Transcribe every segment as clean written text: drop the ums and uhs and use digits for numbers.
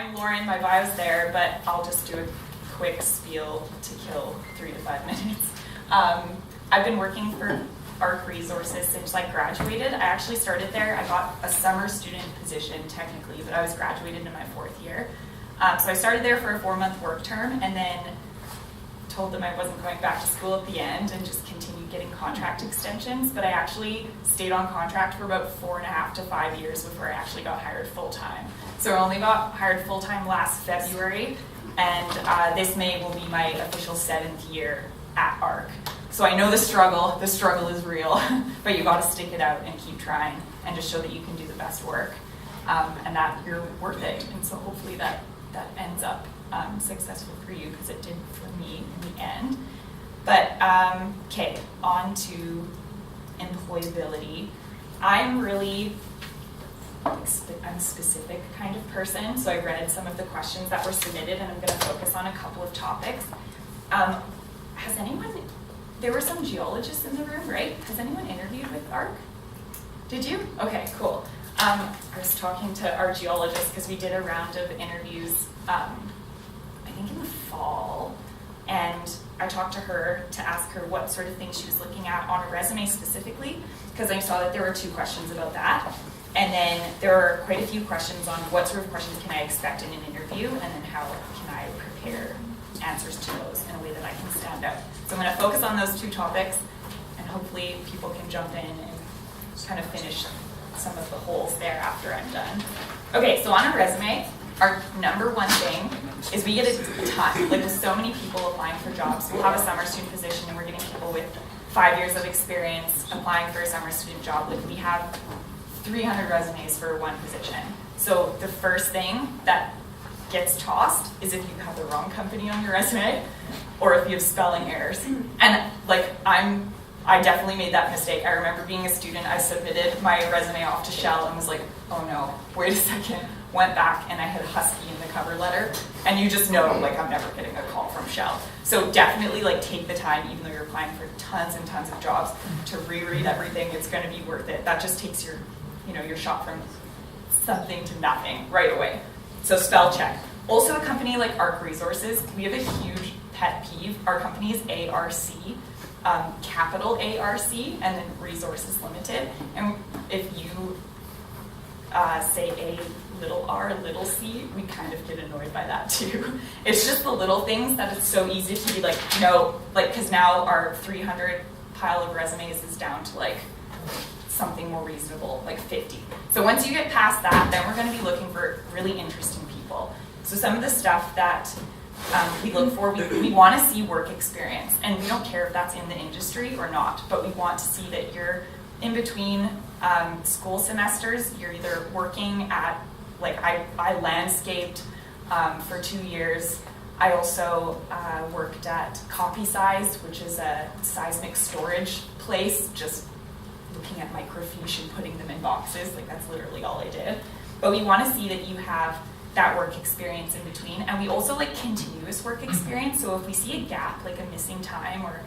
I'm Lauren, my bio's there, but I'll just do a quick spiel to kill 3 to 5 minutes. I've been working for ARC Resources since I graduated. I actually started there. I got a summer student position technically, but I was graduated in my 4th year. So I started there for a 4-month work term and then told them I wasn't going back to school at the end and just continued getting contract extensions. But I actually stayed on contract for about 4.5 to 5 years before I actually got hired full-time. So I only got hired full-time last February, and this May will be my official 7th year at ARC. So I know the struggle is real, but you gotta stick it out and keep trying and just show that you can do the best work and that you're worth it. And so hopefully that ends up successful for you, because it did for me in the end. But okay, on to employability. I'm a specific kind of person, so I read some of the questions that were submitted and I'm gonna focus on a couple of topics. There were some geologists in the room, right? Has anyone interviewed with ARC? Did you? Okay, cool. I was talking to our geologist because we did a round of interviews, I think in the fall, and I talked to her to ask her what sort of things she was looking at on a resume specifically, because I saw that there were 2 questions about that. And then there are quite a few questions on what sort of questions can I expect in an interview, and then how can I prepare answers to those in a way that I can stand out. So I'm going to focus on those 2 topics, and hopefully people can jump in and kind of finish some of the holes there after I'm done. Okay, so on a resume, our number one thing is we get a ton, like with so many people applying for jobs. We have a summer student position and we're getting people with 5 years of experience applying for a summer student job. Like we have 300 resumes for one position. So the first thing that gets tossed is if you have the wrong company on your resume or if you have spelling errors. And like I definitely made that mistake. I remember being a student, I submitted my resume off to Shell and was like, oh no, wait a second. Went back and I had Husky in the cover letter, and you just know, like, I'm never getting a call from Shell. So definitely, like, take the time, even though you're applying for tons and tons of jobs, to reread everything. It's going to be worth it. That just takes your shot from something to nothing right away. So spell check. Also, a company like ARC Resources, we have a huge pet peeve. Our company is ARC, capital ARC, and then Resources Limited. And if you say a little r, little c, we kind of get annoyed by that too. It's just the little things that it's so easy to be like, no, like, because now our 300 pile of resumes is down to like something more reasonable, like 50. So once you get past that, then we're going to be looking for really interesting people. So some of the stuff that we look for, we want to see work experience, and we don't care if that's in the industry or not, but we want to see that you're in between school semesters. You're either working at, like I landscaped for 2 years. I also worked at CopySize, which is a seismic storage place, just looking at microfiche and putting them in boxes. Like that's literally all I did. But we want to see that you have that work experience in between, and we also like continuous work experience. So if we see a gap, like a missing time, or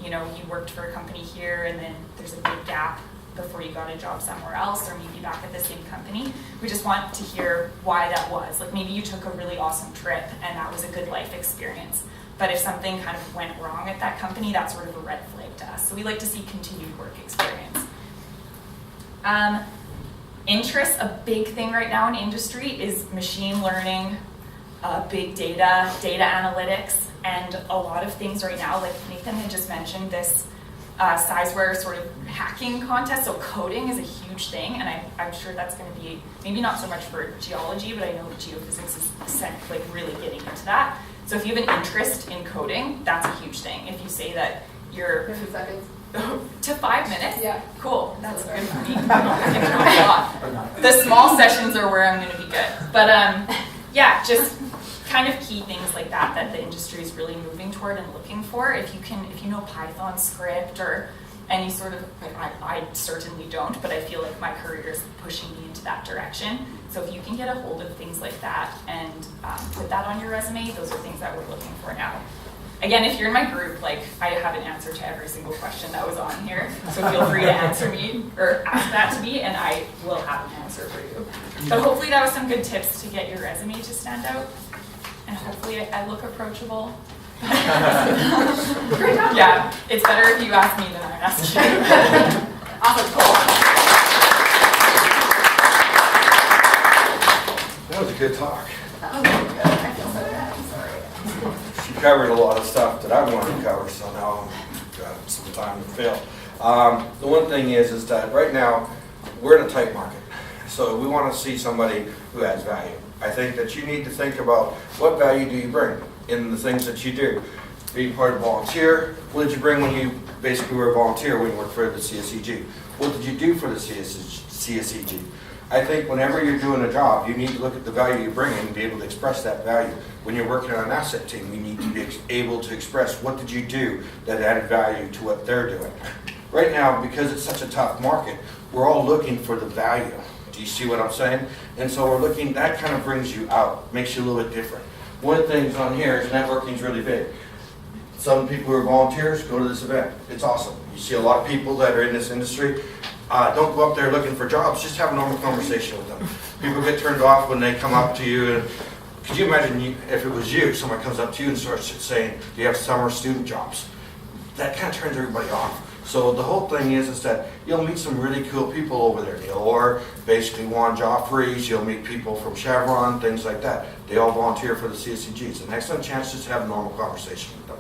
you worked for a company here and then there's a big gap before you got a job somewhere else, or maybe back at the same company, we just want to hear why that was. Like maybe you took a really awesome trip and that was a good life experience, but if something kind of went wrong at that company, that's sort of a red flag to us. So we like to see continued work experience. Interests, a big thing right now in industry is machine learning, big data, data analytics, and a lot of things right now, like Nathan had just mentioned, this Sizeware sort of hacking contest. So coding is a huge thing, and I'm sure that's going to be maybe not so much for geology, but I know geophysics is like really getting into that. So if you have an interest in coding, that's a huge thing. If you say that you're 50 seconds to 5 minutes, yeah, cool. That's good for me. The small sessions are where I'm going to be good, but yeah, just kind of key things like that the industry is really moving toward and looking for. If you know Python script or any sort of, I certainly don't, but I feel like my career is pushing me into that direction. So if you can get a hold of things like that and put that on your resume, those are things that we're looking for now. Again, if you're in my group, like I have an answer to every single question that was on here, so feel free to answer me or ask that to me, and I will have an answer for you. But hopefully that was some good tips to get your resume to stand out. And hopefully I look approachable. Great job. Yeah, it's better if you ask me than I ask you. Awesome, cool. That was a good talk. Oh, good. I feel so bad. I'm sorry. She covered a lot of stuff that I wanted to cover, so now I've got some time to fill. The one thing is that right now we're in a tight market, so we want to see somebody who adds value. I think that you need to think about what value do you bring in the things that you do. Being part of volunteer, what did you bring when you basically were a volunteer when you worked for the CSEG? What did you do for the CSEG? I think whenever you're doing a job, you need to look at the value you bring in and be able to express that value. When you're working on an asset team, you need to be able to express what did you do that added value to what they're doing. Right now, because it's such a tough market, we're all looking for the value. Do you see what I'm saying? And so we're looking, that kind of brings you out, makes you a little bit different. One of the things on here is networking is really big. Some people who are volunteers go to this event. It's awesome. You see a lot of people that are in this industry. Don't go up there looking for jobs, just have a normal conversation with them. People get turned off when they come up to you. And could you imagine if it was you, someone comes up to you and starts saying, do you have summer student jobs? That kind of turns everybody off. So the whole thing is that you'll meet some really cool people over there, Neil, or basically Juan Joffrey's, you'll meet people from Chevron, things like that. They all volunteer for the CSEG. It's an excellent chance just to have a normal conversation with them.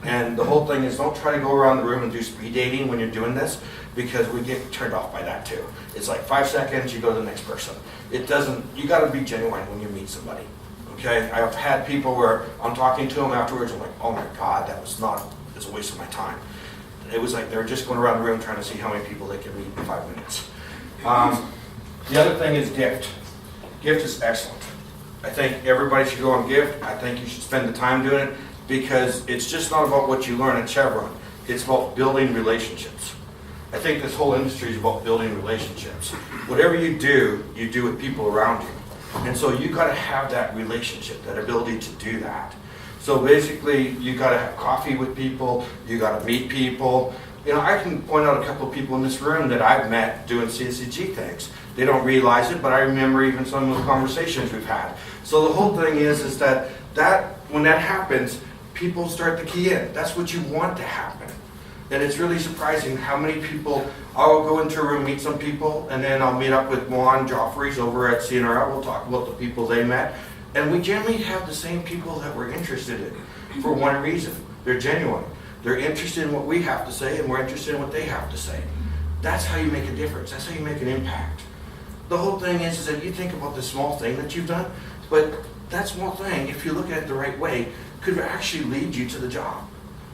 And the whole thing is don't try to go around the room and do speed dating when you're doing this, because we get turned off by that too. It's like 5 seconds, you go to the next person. It doesn't, you gotta be genuine when you meet somebody, okay? I've had people where I'm talking to them afterwards, I'm like, oh my God, it's a waste of my time. It was like they were just going around the room trying to see how many people they could meet in 5 minutes. The other thing is gift. Gift is excellent. I think everybody should go on gift. I think you should spend the time doing it, because it's just not about what you learn at Chevron. It's about building relationships. I think this whole industry is about building relationships. Whatever you do with people around you. And so you got to have that relationship, that ability to do that. So basically, you got to have coffee with people, you got to meet people. You know, I can point out a couple of people in this room that I've met doing CSEG things. They don't realize it, but I remember even some of the conversations we've had. So the whole thing is that when that happens, people start to key in. That's what you want to happen. And it's really surprising how many people, I'll go into a room, meet some people, and then I'll meet up with Juan Joffrey's over at CNRL. We'll talk about the people they met. And we generally have the same people that we're interested in for one reason. They're genuine. They're interested in what we have to say, and we're interested in what they have to say. That's how you make a difference. That's how you make an impact. The whole thing is that you think about the small thing that you've done, but that small thing, if you look at it the right way, could actually lead you to the job.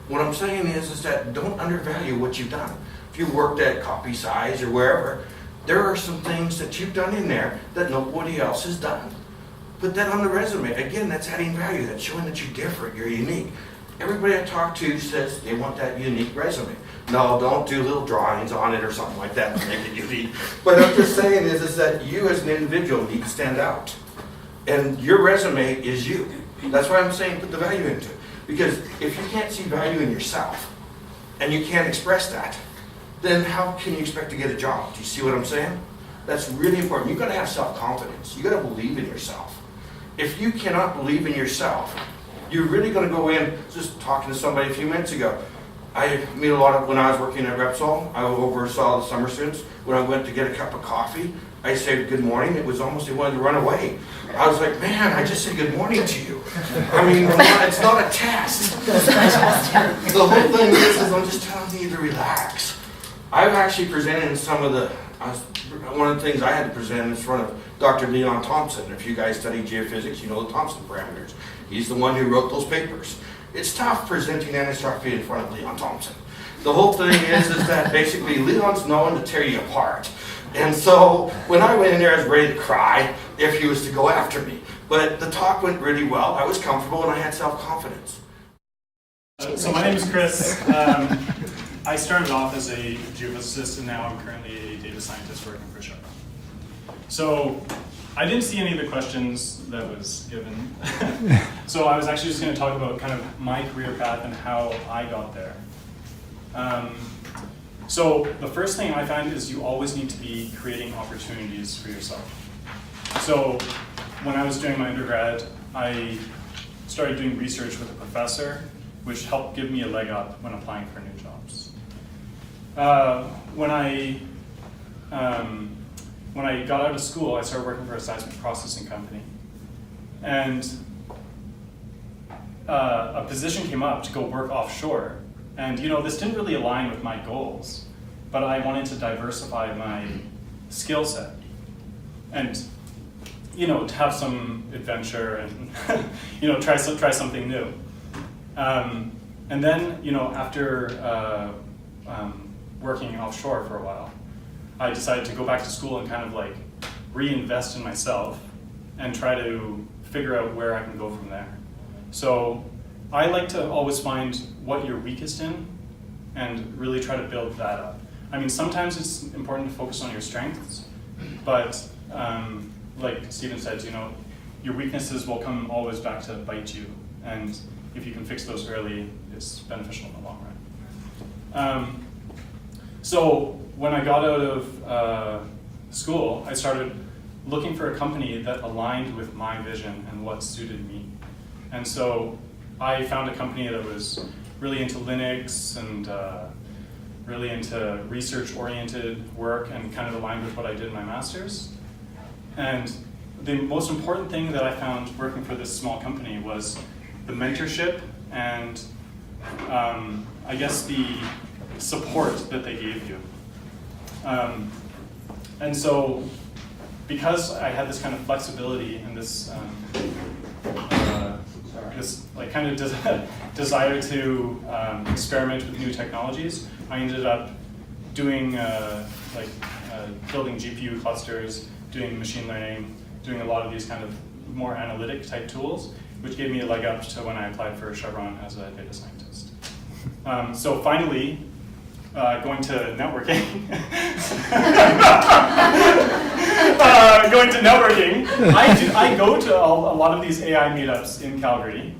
What I'm saying is that don't undervalue what you've done. If you worked at Copy Size or wherever, there are some things that you've done in there that nobody else has done. Put that on the resume. Again, that's adding value. That's showing that you're different, you're unique. Everybody I talk to says they want that unique resume. No, don't do little drawings on it or something like that to make it unique. But I'm just saying is that you as an individual need to stand out. And your resume is you. That's why I'm saying put the value into it. Because if you can't see value in yourself and you can't express that, then how can you expect to get a job? Do you see what I'm saying? That's really important. You've got to have self-confidence. You've got to believe in yourself. If you cannot believe in yourself, you're really going to go in, just talking to somebody a few minutes ago. I meet a lot of, when I was working at Repsol, I oversaw the summer students. When I went to get a cup of coffee, I said good morning. It was almost they wanted to run away. I was like, man, I just said good morning to you. I mean, it's not a test. The whole thing is I'm just telling you to relax. I've actually presented in some of the, one of the things I had to present in front of Dr. Leon Thompson. If you guys study geophysics, you know the Thompson parameters. He's the one who wrote those papers. It's tough presenting anisotropy in front of Leon Thompson. The whole thing is that basically Leon's known to tear you apart. And so when I went in there, I was ready to cry if he was to go after me. But the talk went really well. I was comfortable and I had self-confidence. So my name is Chris. I started off as a geophysicist and now I'm currently a data scientist working for Chevron. So I didn't see any of the questions that was given. So I was actually just going to talk about kind of my career path and how I got there. So the first thing I find is you always need to be creating opportunities for yourself. So when I was doing my undergrad, I started doing research with a professor, which helped give me a leg up when applying for new jobs. When I got out of school, I started working for a seismic processing company. And a position came up to go work offshore. And this didn't really align with my goals, but I wanted to diversify my skill set and to have some adventure and try something new. And then after working offshore for a while, I decided to go back to school and kind of like reinvest in myself and try to figure out where I can go from there. So I like to always find what you're weakest in and really try to build that up. I mean, sometimes it's important to focus on your strengths, but like Stephen said, your weaknesses will come always back to bite you. And if you can fix those early, it's beneficial in the long run. So when I got out of school, I started looking for a company that aligned with my vision and what suited me. And so I found a company that was really into Linux and really into research-oriented work and kind of aligned with what I did in my master's. And the most important thing that I found working for this small company was the mentorship and I guess the support that they gave you. And so because I had this kind of flexibility and this like kind of desire to experiment with new technologies, I ended up doing building GPU clusters, doing machine learning, doing a lot of these kind of more analytic type tools, which gave me a leg up to when I applied for Chevron as a data scientist. So finally, going to networking. I go to a lot of these AI meetups in Calgary,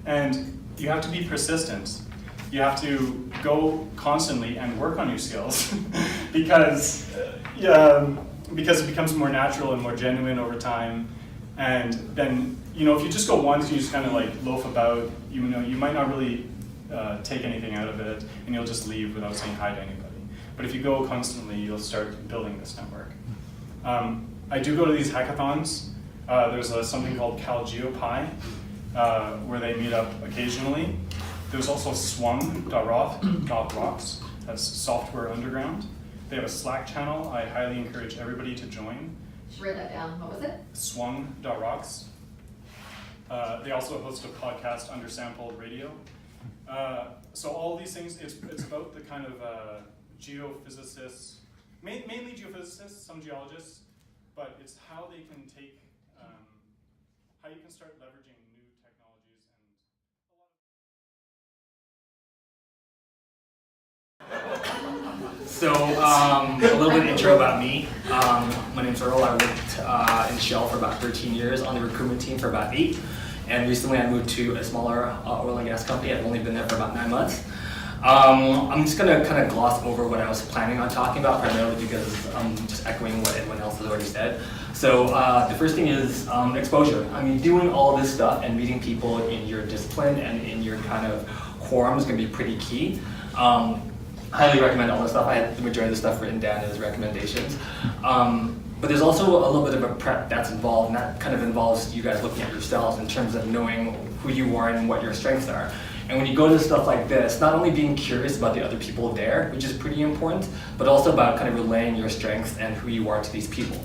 and you have to be persistent. You have to go constantly and work on your skills because it becomes more natural and more genuine over time. And then, if you just go once and you just kind of like loaf about, you might not really take anything out of it, and you'll just leave without saying hi to anybody. But if you go constantly, you'll start building this network. I do go to these hackathons. There's something called CalGeoPi, where they meet up occasionally. There's also swung.rocks, that's Software Underground. They have a Slack channel. I highly encourage everybody to join. Just write that down. What was it? Swung.rocks. They also host a podcast, Undersampled Radio. So all these things, it's about the kind of geophysicists, mainly geophysicists, some geologists, but it's how they can take, how you can start leveraging new technologies So a little bit of intro about me. My name's Earl. I worked in Shell for about 13 years, on the recruitment team for about 8. And recently I moved to a smaller oil and gas company. I've only been there for about 9 months. I'm just going to kind of gloss over what I was planning on talking about, primarily because I'm just echoing what everyone else has already said. So the first thing is exposure. I mean, doing all this stuff and meeting people in your discipline and in your kind of quorum is going to be pretty key. Highly recommend all this stuff. I had the majority of the stuff written down as recommendations. But there's also a little bit of a prep that's involved, and that kind of involves you guys looking at yourselves in terms of knowing who you are and what your strengths are. And when you go to stuff like this, not only being curious about the other people there, which is pretty important, but also about kind of relaying your strengths and who you are to these people.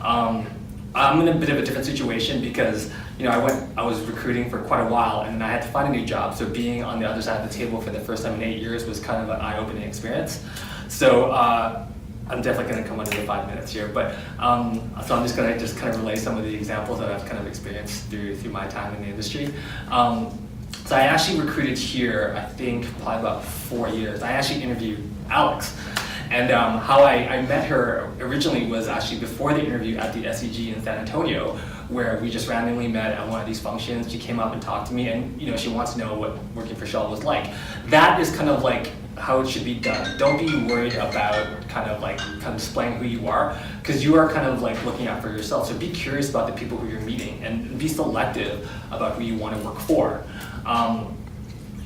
I'm in a bit of a different situation because I was recruiting for quite a while and I had to find a new job. So being on the other side of the table for the first time in 8 years was kind of an eye-opening experience. So I'm definitely going to come under the 5 minutes here, but so I'm just going to kind of relay some of the examples that I've kind of experienced through my time in the industry. So I actually recruited here, I think probably about 4 years. I actually interviewed Alex. And how I met her originally was actually before the interview at the CSEG in San Antonio, where we just randomly met at one of these functions. She came up and talked to me, and she wants to know what working for Shell was like. That is kind of like how it should be done. Don't be worried about kind of displaying who you are, because you are kind of like looking out for yourself. So be curious about the people who you're meeting and be selective about who you want to work for.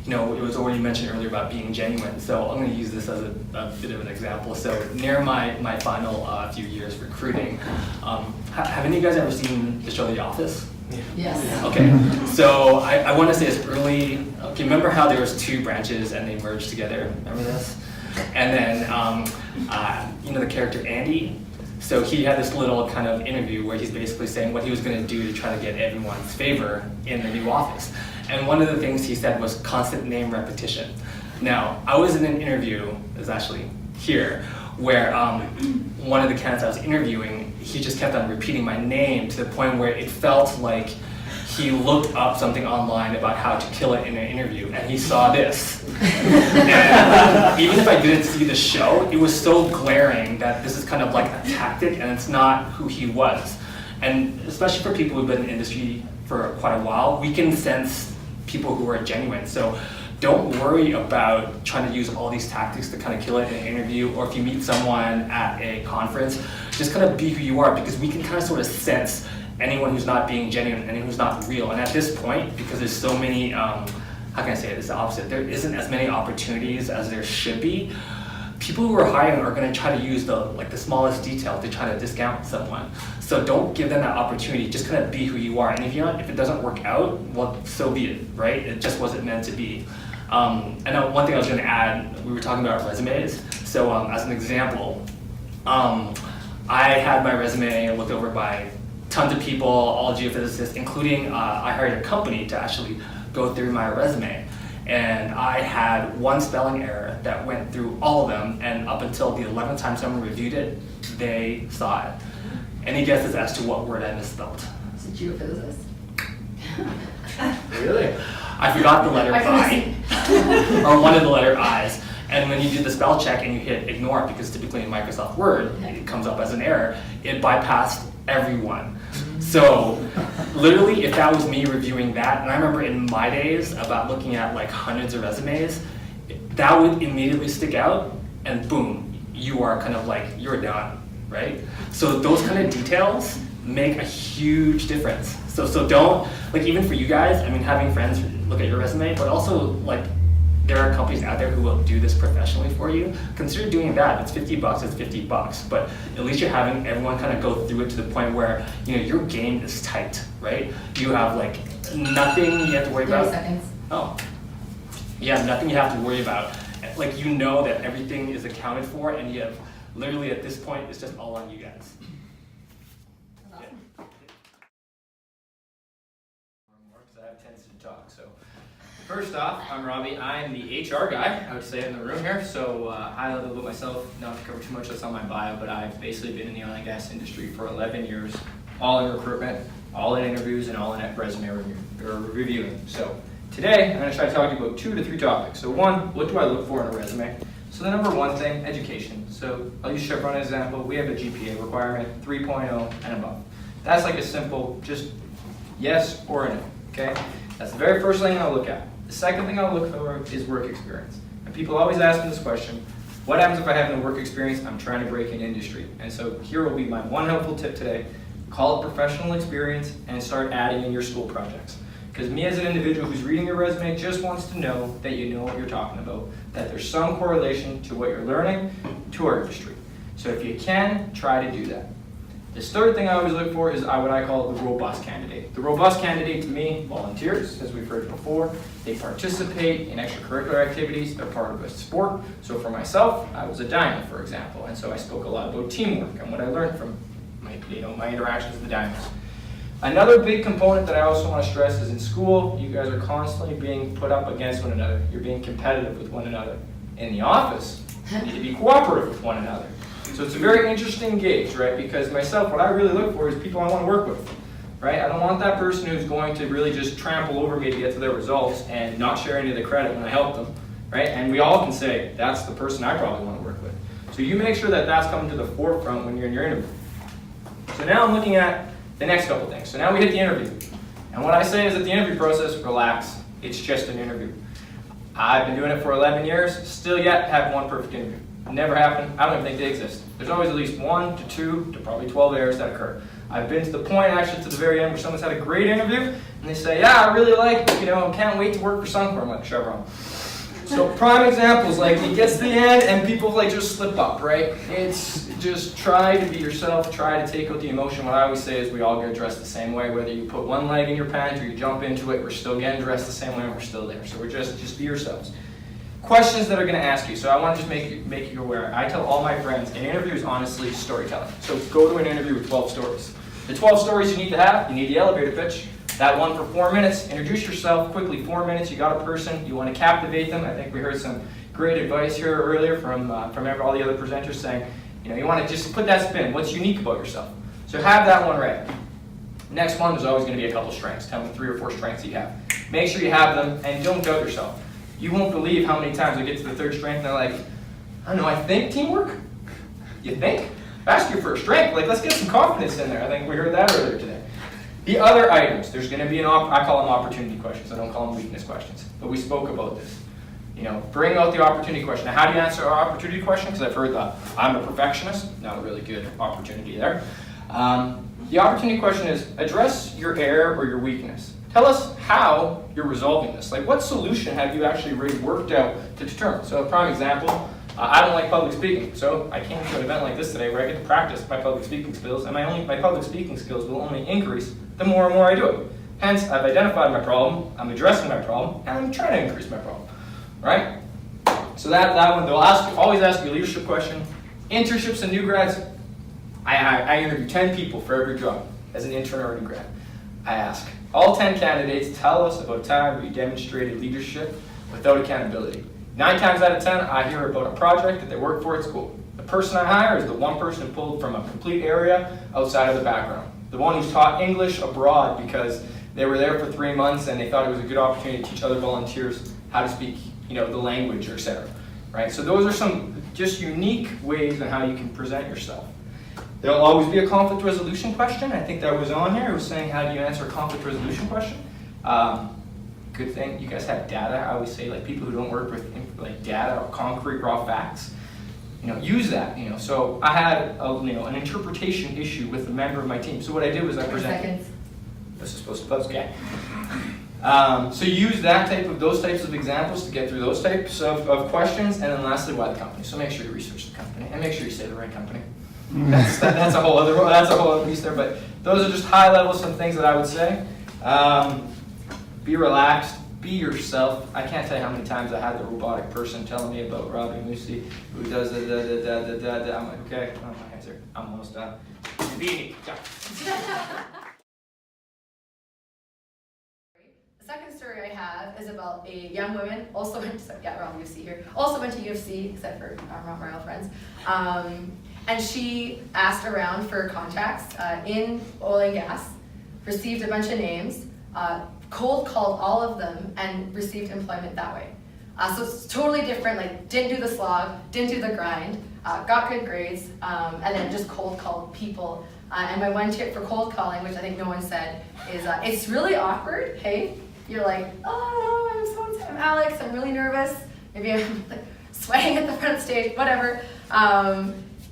It was already mentioned earlier about being genuine, so I'm going to use this as a bit of an example. So near my final few years recruiting, have any of you guys ever seen the show The Office? Yes. Okay, so I want to say it's early. Okay, remember how there was 2 branches and they merged together? Remember this? And then, the character Andy. So he had this little kind of interview where he's basically saying what he was going to do to try to get everyone's favor in the new office. And one of the things he said was constant name repetition. Now, I was in an interview, it's actually here, where one of the candidates I was interviewing, he just kept on repeating my name to the point where it felt like he looked up something online about how to kill it in an interview, and he saw this. And even if I didn't see the show, it was so glaring that this is kind of like a tactic, and it's not who he was. And especially for people who've been in the industry for quite a while, we can sense people who are genuine. So don't worry about trying to use all these tactics to kind of kill it in an interview, or if you meet someone at a conference, just kind of be who you are, because we can kind of sort of sense anyone who's not being genuine, anyone who's not real. And at this point, because there's so many, how can I say it, it's the opposite, there isn't as many opportunities as there should be. People who are hiring are going to try to use the smallest detail to try to discount someone. So don't give them that opportunity. Just kind of be who you are. And if it doesn't work out, well, so be it, right? It just wasn't meant to be. And one thing I was going to add, we were talking about resumes. So as an example, I had my resume looked over by tons of people, all geophysicists, including I hired a company to actually go through my resume. And I had one spelling error that went through all of them, and up until the 11th time someone reviewed it, they saw it. Any guesses as to what word I misspelled? Is it geophysicist? Really? I forgot the letter I, or one of the letter I's. And when you do the spell check and you hit ignore, because typically in Microsoft Word, it comes up as an error, it bypassed everyone. So literally, if that was me reviewing that, and I remember in my days about looking at like hundreds of resumes, that would immediately stick out, and boom, you are kind of like, you're done, right? So those kind of details make a huge difference. So don't, like even for you guys, I mean, having friends look at your resume, but also like, there are companies out there who will do this professionally for you. Consider doing that. If it's $50, it's $50. But at least you're having everyone kind of go through it to the point where your game is tight, right? You have like nothing you have to worry 30 about. seconds. Oh, yeah, nothing you have to worry about. Like that everything is accounted for, and you have literally at this point it's just all on you guys. That's awesome. Because I have tendency to talk. So first off, I'm Robbie. I'm the HR guy, I would say, in the room here. So high level about myself, not to cover too much that's on my bio, but I've basically been in the oil and gas industry for 11 years, all in recruitment, all in interviews, and all in resume reviewing. So today, I'm going to try to talk to you about 2 to 3 topics. So one, what do I look for in a resume? So the number one thing, education. So I'll use Chevron as an example. We have a GPA requirement, 3.0 and above. That's like a simple, just yes or a no, okay? That's the very first thing I'll look at. The second thing I'll look for is work experience. And people always ask me this question, what happens if I have no work experience? I'm trying to break in industry. And so here will be my one helpful tip today. Call it professional experience and start adding in your school projects. Because me as an individual who's reading your resume just wants to know that you know what you're talking about, that there's some correlation to what you're learning to our industry. So if you can, try to do that. This third thing I always look for is what I call the robust candidate. The robust candidate to me, volunteers, as we've heard before. They participate in extracurricular activities. They're part of a sport. So for myself, I was a Diamond, for example, and so I spoke a lot about teamwork and what I learned from my interactions with the Diamonds. Another big component that I also want to stress is in school, you guys are constantly being put up against one another. You're being competitive with one another. In the office, you need to be cooperative with one another. So it's a very interesting gauge, right? Because myself, what I really look for is people I want to work with, right? I don't want that person who's going to really just trample over me to get to their results and not share any of the credit when I help them, right? And we all can say, that's the person I probably want to work with. So you make sure that that's coming to the forefront when you're in your interview. So now I'm looking at the next couple things. So now we hit the interview. And what I say is that the interview process, relax. It's just an interview. I've been doing it for 11 years, still yet have one perfect interview. Never happened. I don't even think they exist. There's always at least 1 to 2 to probably 12 errors that occur. I've been to the point, actually, to the very end where someone's had a great interview, and they say, yeah, I really like, can't wait to work for Suncor. I'm like, Chevron. So prime examples, like it gets to the end and people like just slip up, right? It's just try to be yourself, try to take out the emotion. What I always say is we all get dressed the same way, whether you put one leg in your pants or you jump into it, we're still getting dressed the same way and we're still there. So we're just be yourselves. Questions that are going to ask you. So I want to just make you aware. I tell all my friends, an interview is honestly storytelling. So go to an interview with 12 stories. The 12 stories you need to have, you need the elevator pitch. That one for 4 minutes. Introduce yourself quickly, 4 minutes. You got a person. You want to captivate them. I think we heard some great advice here earlier from all the other presenters saying, you want to just put that spin. What's unique about yourself? So have that one ready. Next one, there's always going to be a couple strengths. Tell me 3 or 4 strengths you have. Make sure you have them and don't doubt yourself. You won't believe how many times I get to the 3rd strength and they're like, I don't know, I think teamwork? You think? Ask your first strength. Like, let's get some confidence in there. I think we heard that earlier today. The other items, there's going to be I call them opportunity questions. I don't call them weakness questions. But we spoke about this. Bring out the opportunity question. Now, how do you answer an opportunity question? Because I've heard that I'm a perfectionist. Not a really good opportunity there. The opportunity question is address your error or your weakness. Tell us how you're resolving this. Like, what solution have you actually really worked out to determine? So, a prime example, I don't like public speaking. So, I came to an event like this today where I get to practice my public speaking skills, and my public speaking skills will only increase the more and more I do it. Hence, I've identified my problem, I'm addressing my problem, and I'm trying to increase my problem. Right? So that one, they'll always ask you a leadership question. Internships and new grads, I interview 10 people for every job as an intern or a new grad. I ask all 10 candidates, tell us about a time where you demonstrated leadership without accountability. 9 times out of 10, I hear about a project that they work for at school. The person I hire is the one person who pulled from a complete area outside of the background. The one who's taught English abroad because they were there for 3 months and they thought it was a good opportunity to teach other volunteers how to speak, the language, etc. Right? So those are some just unique ways on how you can present yourself. There'll always be a conflict resolution question. I think that was on here. It was saying, how do you answer a conflict resolution question? Good thing you guys have data. I always say, like, people who don't work with data or concrete raw facts, use that. So I had an interpretation issue with a member of my team. So what I did was I presented. Seconds. This is supposed to buzz, okay. So use those types of examples to get through those types of questions, and then lastly, why the company. So make sure you research the company and make sure you say the right company. That's a whole other piece there, but those are just high level some things that I would say. Be relaxed, be yourself. I can't tell you how many times I had the robotic person telling me about Robbie Lucy who does da. I'm like, okay, my answer. I'm almost done. Be The second story I have is about a young woman, also went to, we're on UC here, also went to UFC, except for our Mount Royal friends. And she asked around for contacts in oil and gas, received a bunch of names, cold called all of them, and received employment that way. So it's totally different, didn't do the slog, didn't do the grind, got good grades, and then just cold called people. And my one tip for cold calling, which I think no one said, is it's really awkward, hey? You're like, oh, I'm so-and-so, I'm Alex, I'm really nervous. Maybe I'm sweating at the front of the stage, whatever.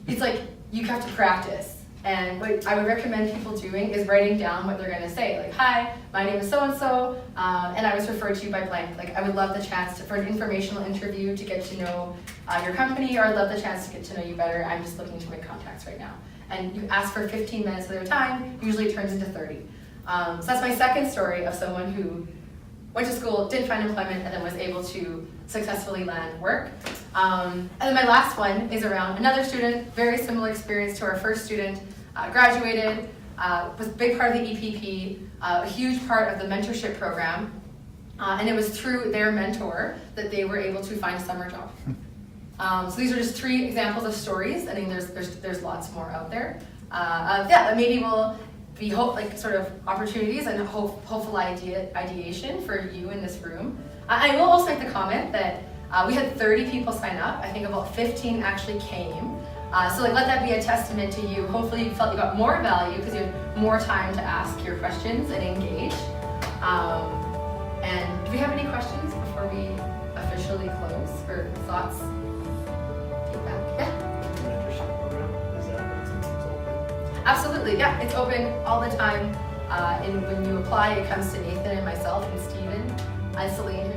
It's like, you have to practice. And what I would recommend people doing is writing down what they're gonna say. Like, hi, my name is so-and-so, and I was referred to you by blank. I would love the chance for an informational interview to get to know your company, or I'd love the chance to get to know you better. I'm just looking to make contacts right now. And you ask for 15 minutes of their time, usually it turns into 30. So that's my second story of someone who went to school, didn't find employment, and then was able to successfully land work. And then my last one is around another student, very similar experience to our first student, graduated, was a big part of the EPP, a huge part of the mentorship program, and it was through their mentor that they were able to find a summer job. So these are just 3 examples of stories. I think there's lots more out there. But maybe we'll be sort of opportunities and hopeful ideation for you in this room. I will also make the comment that we had 30 people sign up. I think about 15 actually came. So let that be a testament to you. Hopefully you felt you got more value because you had more time to ask your questions and engage. And do we have any questions before we officially officially close for thoughts, feedback. Yeah, Mentorship program, is that it's open? absolutely. Yeah, it's open all the time. And when you apply, it comes to Nathan and myself and Steven and Celine,